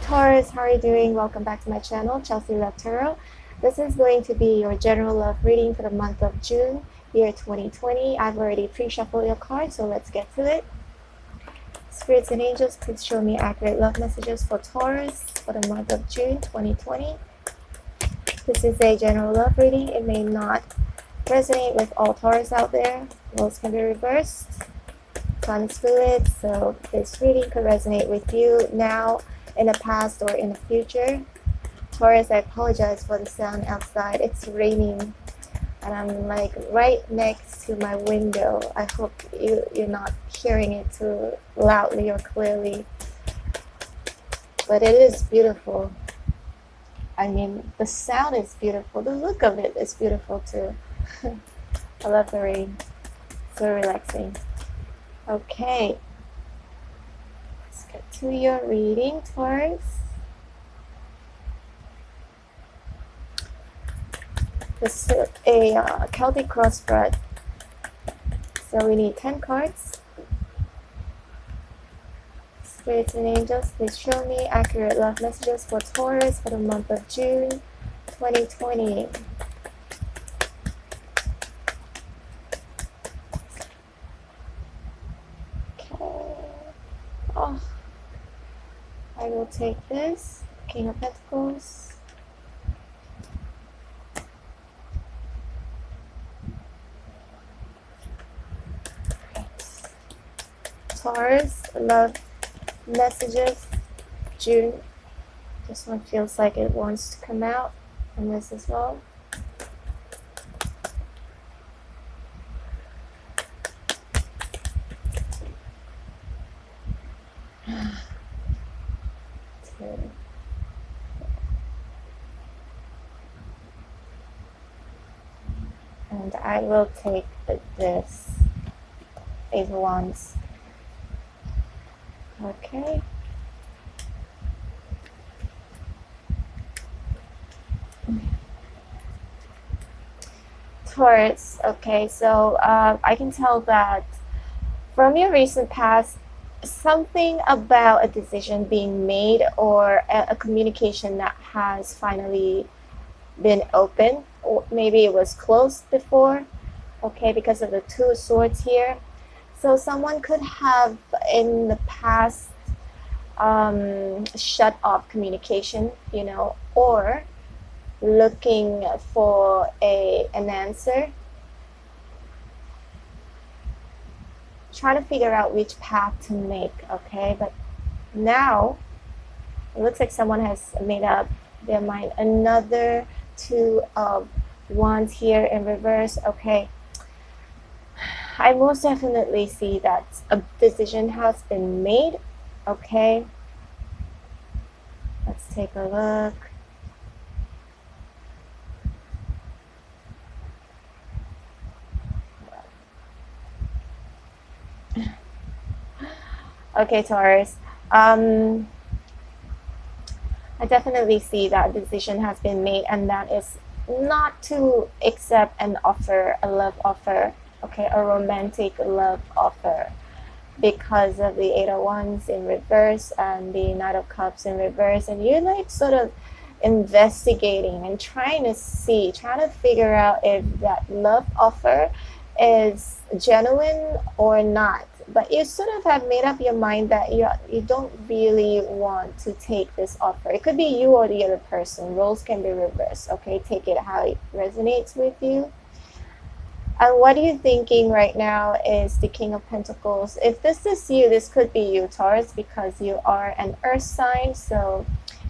Taurus, how are you doing? Welcome back to my channel, Chelsealovetarot. This is going to be your general love reading for the month of June, year 2020. I've already pre-shuffled your cards, so let's get to it. Spirits and angels, please show me accurate love messages for Taurus for the month of June 2020. This is a general love reading. It may not resonate with all Taurus out there. Roles can be reversed. Time is fluid, so this reading could resonate with you now, in the past, or in the future. Taurus, I apologize for the sound outside. It's raining and I'm like right next to my window. I hope you're not hearing it too loudly or clearly, but it is beautiful. I mean, the sound is beautiful, the look of it is beautiful too. I love the rain, so relaxing. Okay, let's get to your reading, Taurus. This is a Celtic crossbred, so we need 10 cards. Spirits and angels, please show me accurate love messages for Taurus for the month of June 2020. Oh, I will take this. King of Pentacles. Taurus, love messages, June. This one feels like it wants to come out, and this as well. And I will take this Eight of Wands. Okay. Taurus, okay, so I can tell that from your recent past, something about a decision being made or a communication that has finally been open, or maybe it was closed before, okay, because of the Two of Swords here. So someone could have in the past shut off communication, you know, or looking for an answer, trying to figure out which path to make, okay? But now it looks like someone has made up their mind. Another Two of Wands here in reverse, okay? I most definitely see that a decision has been made, okay? Let's take a look. Okay, Taurus. I definitely see that decision has been made, and that is not to accept an offer, a love offer, okay, a romantic love offer, because of the Eight of Wands in reverse and the Knight of Cups in reverse, and you're like sort of investigating and trying to figure out if that love offer is genuine or not. But you sort of have made up your mind that you don't really want to take this offer. It could be you or the other person. Roles can be reversed, okay? Take it how it resonates with you. And what are you thinking right now is the King of Pentacles. If this is you, this could be you, Taurus, because you are an earth sign. So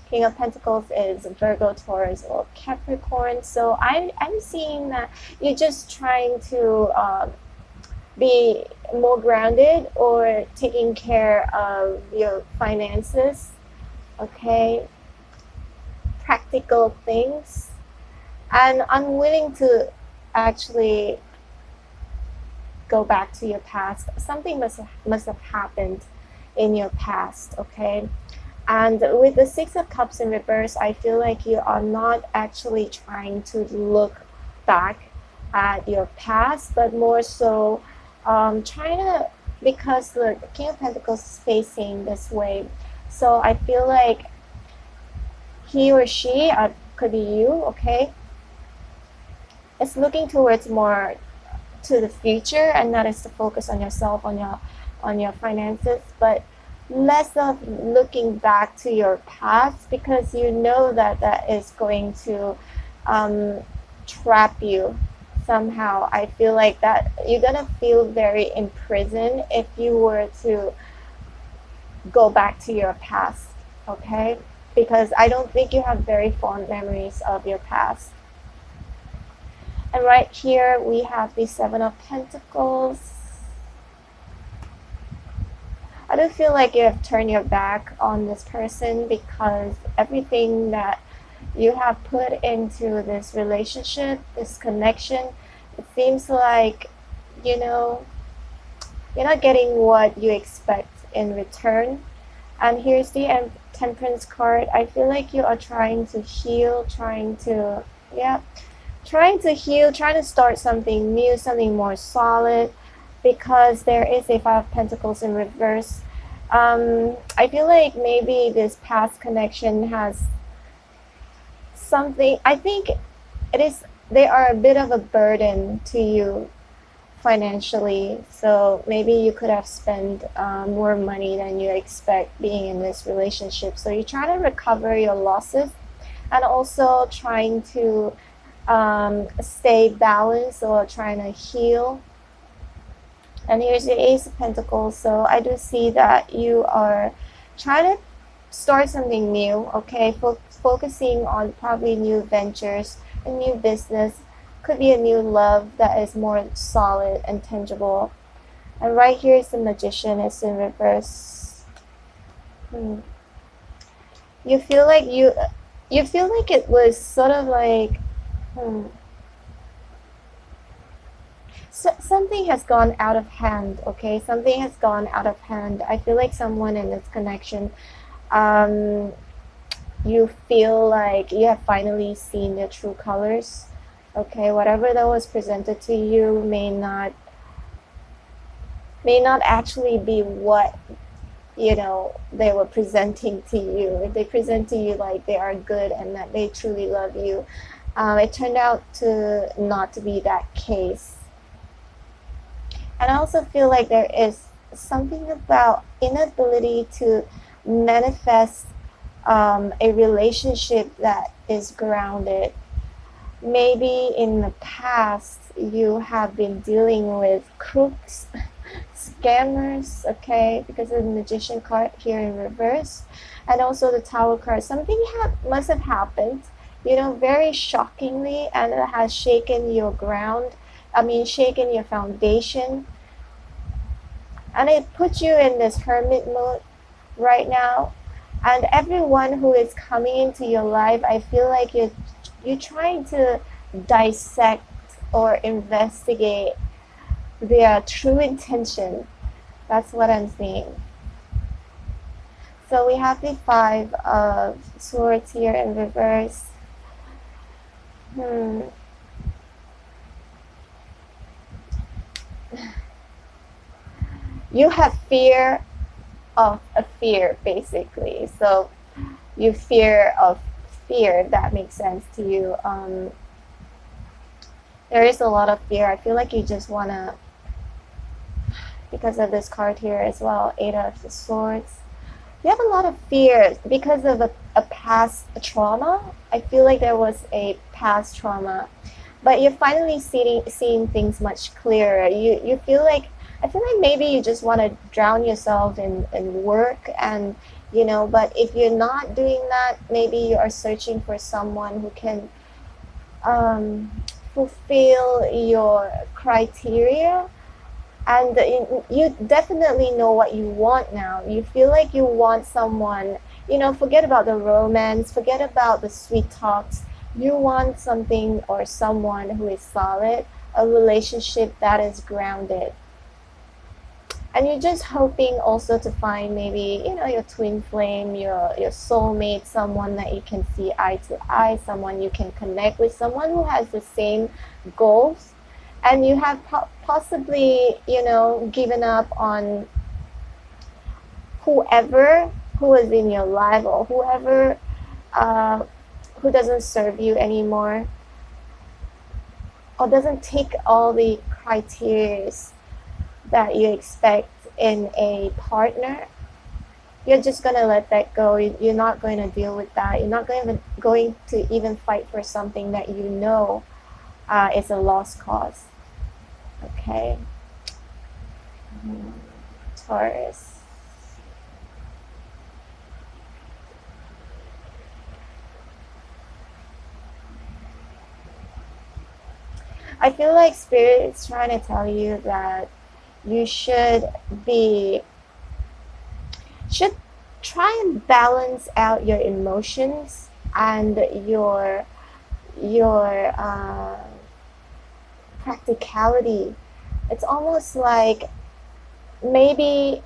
King of Pentacles is Virgo, Taurus, or Capricorn. So I'm seeing that you're just trying to be more grounded or taking care of your finances, okay? Practical things. And unwilling to actually go back to your past. Something must have happened in your past, okay? And with the Six of Cups in reverse, I feel like you are not actually trying to look back at your past, but more so trying to, because the King of Pentacles is facing this way. So I feel like he or she, could be you, okay, it's looking towards more to the future, and that is to focus on yourself, on your finances, but less of looking back to your past, because you know that that is going to trap you somehow. I feel like that you're gonna feel very imprisoned if you were to go back to your past, okay? Because I don't think you have very fond memories of your past. And right here we have the Seven of Pentacles. I do feel like you have turned your back on this person, because everything that you have put into this relationship, this connection, it seems like, you know, you're not getting what you expect in return. And here's the Temperance card. I feel like you are trying to heal, trying to heal, trying to start something new, something more solid, because there is a Five of Pentacles in reverse. I feel like maybe this past connection has something, I think they are a bit of a burden to you financially, so maybe you could have spent more money than you expect being in this relationship. So you're trying to recover your losses, and also trying to stay balanced, or trying to heal. And here's the Ace of Pentacles. So I do see that you are trying to start something new, okay? Focusing on probably new ventures, a new business, could be a new love that is more solid and tangible. And right here is the Magician. It's in reverse. You feel like it was sort of like something has gone out of hand, okay? Something has gone out of hand. I feel like someone in this connection, you feel like you have finally seen their true colors, okay? Whatever that was presented to you may not actually be what, you know, they were presenting to you. If they present to you like they are good and that they truly love you, it turned out to not to be that case. And I also feel like there is something about inability to manifest a relationship that is grounded. Maybe in the past you have been dealing with crooks, scammers, okay, because of the Magician card here in reverse, and also the Tower card. Something must have happened, you know, very shockingly, and it has shaken your ground. Shaken your foundation, and it puts you in this hermit mode right now. And everyone who is coming into your life, I feel like you're trying to dissect or investigate their true intention. That's what I'm seeing. So we have the Five of Swords here in reverse. You have fear of a fear, basically. So you fear of fear, if that makes sense to you. There is a lot of fear. I feel like you just want to, because of this card here as well, Eight of the Swords. You have a lot of fear because of a past trauma. I feel like there was a past trauma, but you're finally seeing things much clearer. You feel like, I feel like maybe you just want to drown yourself in work, and you know, but if you're not doing that, maybe you are searching for someone who can fulfill your criteria. And you definitely know what you want now. You feel like you want someone, you know, forget about the romance, forget about the sweet talks. You want something or someone who is solid, a relationship that is grounded. And you're just hoping also to find maybe, you know, your twin flame, your soulmate, someone that you can see eye to eye, someone you can connect with, someone who has the same goals. And you have possibly, you know, given up on whoever who was in your life, or whoever who doesn't serve you anymore, or doesn't tick all the criteria that you expect in a partner, you're just going to let that go. You're not going to deal with that. You're not going to even fight for something that you know is a lost cause. Okay. Taurus. I feel like Spirit is trying to tell you that you should try and balance out your emotions and your practicality. It's almost like maybe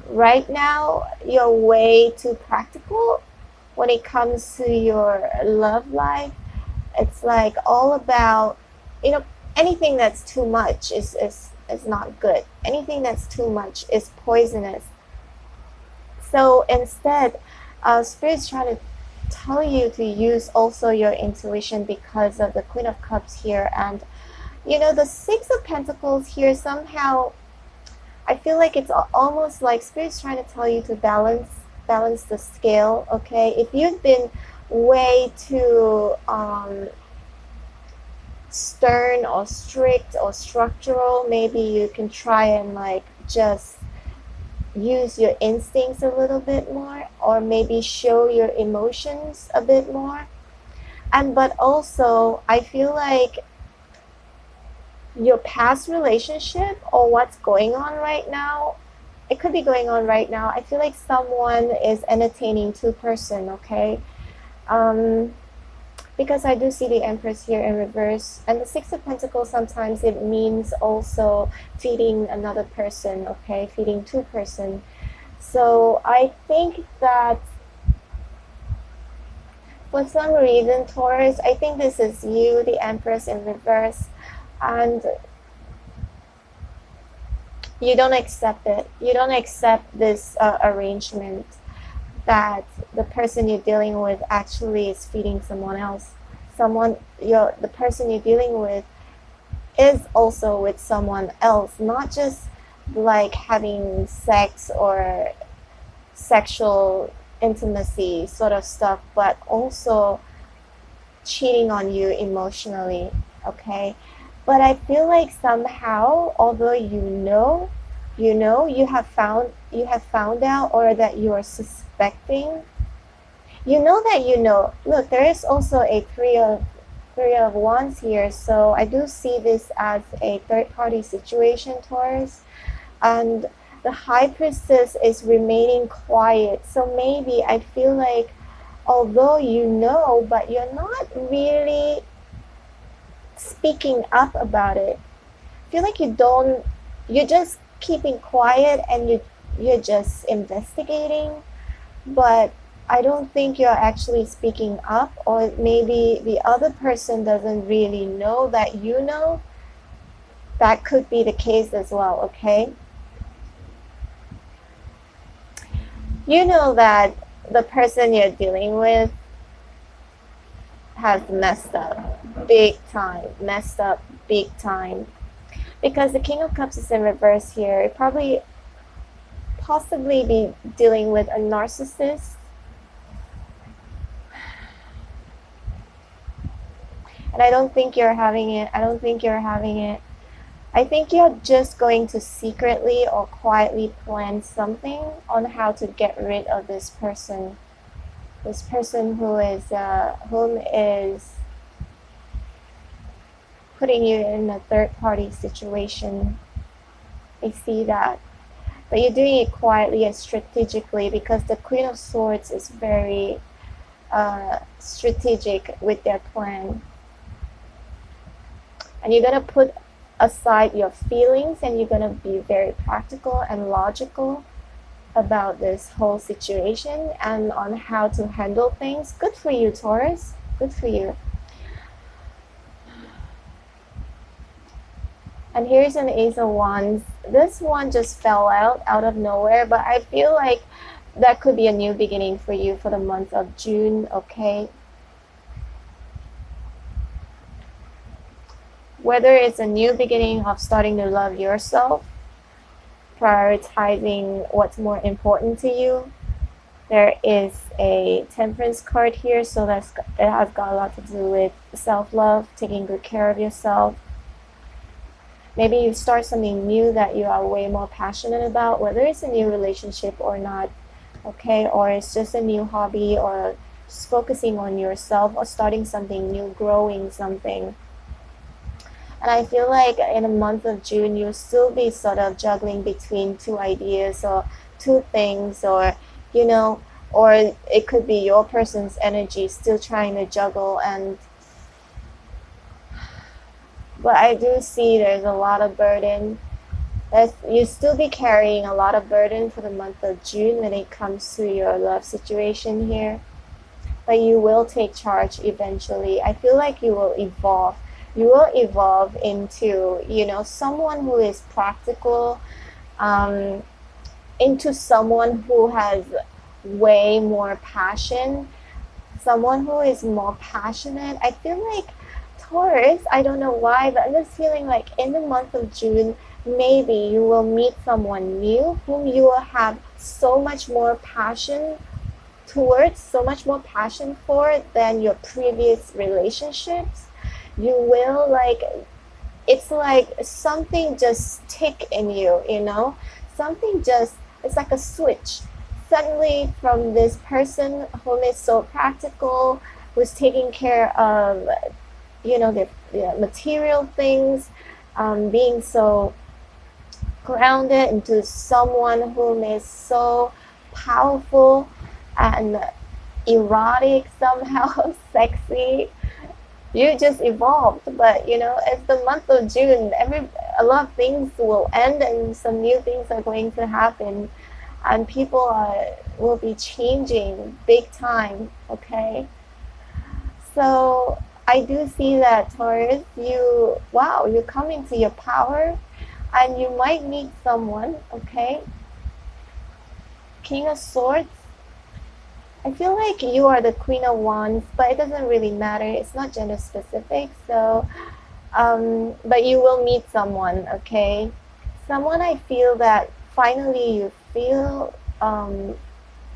right now you're way too practical when it comes to your love life. It's like all about, anything that's too much is not good. Anything that's too much is poisonous. So instead, Spirit's trying to tell you to use also your intuition because of the Queen of Cups here. And, the Six of Pentacles here, somehow, I feel like it's almost like Spirit's trying to tell you to balance the scale, okay? If you've been way too stern or strict or structural, maybe you can try and just use your instincts a little bit more, or maybe show your emotions a bit more. But also I feel like your past relationship or what's going on right now, it could be going on right now. I feel like someone is entertaining two-person, okay? Because I do see the Empress here in reverse, and the Six of Pentacles, sometimes it means also feeding another person, okay? Feeding two-person. So I think that for some reason, Taurus, I think this is you, the Empress in reverse, and you don't accept it. You don't accept this arrangement that the person you're dealing with actually is feeding someone else. The person you're dealing with is also with someone else, not just like having sex or sexual intimacy sort of stuff, but also cheating on you emotionally, okay? But I feel like somehow, although you have found out, or that you are suspecting, look, there is also a three of wands here, so I do see this as a third-party situation, Taurus. And the High Priestess is remaining quiet, so maybe I feel like although but you're not really speaking up about it. I feel like you're just keeping quiet, and you're just investigating, but I don't think you're actually speaking up, or maybe the other person doesn't really know that you know. That could be the case as well, okay? You know that the person you're dealing with has messed up big time, because the King of Cups is in reverse here. It possibly be dealing with a narcissist, and I don't think you're having it. I think you're just going to secretly or quietly plan something on how to get rid of this person. This person whom is putting you in a third-party situation. I see that. But you're doing it quietly and strategically, because the Queen of Swords is very strategic with their plan. And you're going to put aside your feelings, and you're going to be very practical and logical about this whole situation and on how to handle things. Good for you, Taurus. Good for you. And here's an Ace of Wands. This one just fell out of nowhere, but I feel like that could be a new beginning for you for the month of June, okay? Whether it's a new beginning of starting to love yourself, prioritizing what's more important to you. There is a temperance card here, so it has got a lot to do with self-love, taking good care of yourself. Maybe you start something new that you are way more passionate about, whether it's a new relationship or not, okay? Or it's just a new hobby, or just focusing on yourself, or starting something new, growing something. And I feel like in the month of June, you'll still be sort of juggling between two ideas or two things, or, you know, or it could be your person's energy still trying to juggle. But I do see there's a lot of burden. You still be carrying a lot of burden for the month of June when it comes to your love situation here. But you will take charge eventually. I feel like you will evolve. You will evolve into, you know, someone who is practical, into someone who has way more passion, someone who is more passionate. I feel like Taurus, I don't know why, but I'm just feeling like in the month of June, maybe you will meet someone new whom you will have so much more passion towards, so much more passion for than your previous relationships. You will like, it's like something just tick in you, you know, something just, it's like a switch. Suddenly from this person who is so practical, who's taking care of, you know, the material things, being so grounded, into someone who is so powerful and erotic somehow, sexy. You just evolved. But you know, it's the month of June, a lot of things will end and some new things are going to happen, and people will be changing big time, okay? So I do see that, Taurus, you come into your power, and you might meet someone, okay? King of Swords, I feel like you are the Queen of Wands, but it doesn't really matter. It's not gender specific. So, but you will meet someone, okay? Someone I feel that finally you feel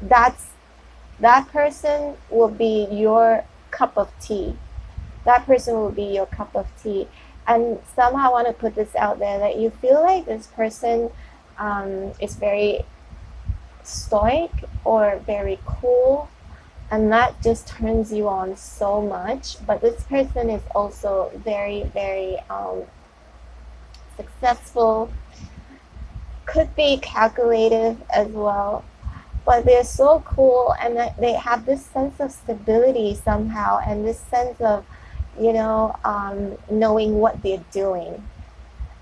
that person will be your cup of tea. That person will be your cup of tea. And somehow I want to put this out there, that you feel like this person is very stoic or very cool, and that just turns you on so much. But this person is also very, very successful, could be calculative as well, but they're so cool, and they have this sense of stability somehow, and this sense of, you know, knowing what they're doing.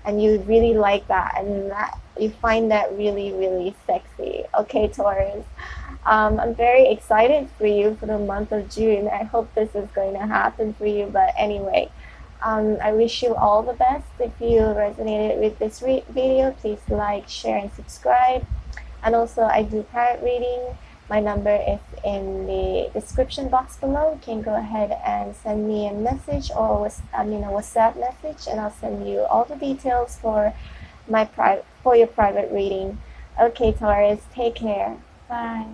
And you really like that, and that you find that really, really sexy. Okay, Taurus, I'm very excited for you for the month of June. I hope this is going to happen for you. But anyway, I wish you all the best. If you resonated with this video, please like, share, and subscribe. And also, I do private reading. My number is in the description box below. You can go ahead and send me a message, or a WhatsApp message, and I'll send you all the details for your private reading. Okay, Taurus, take care. Bye.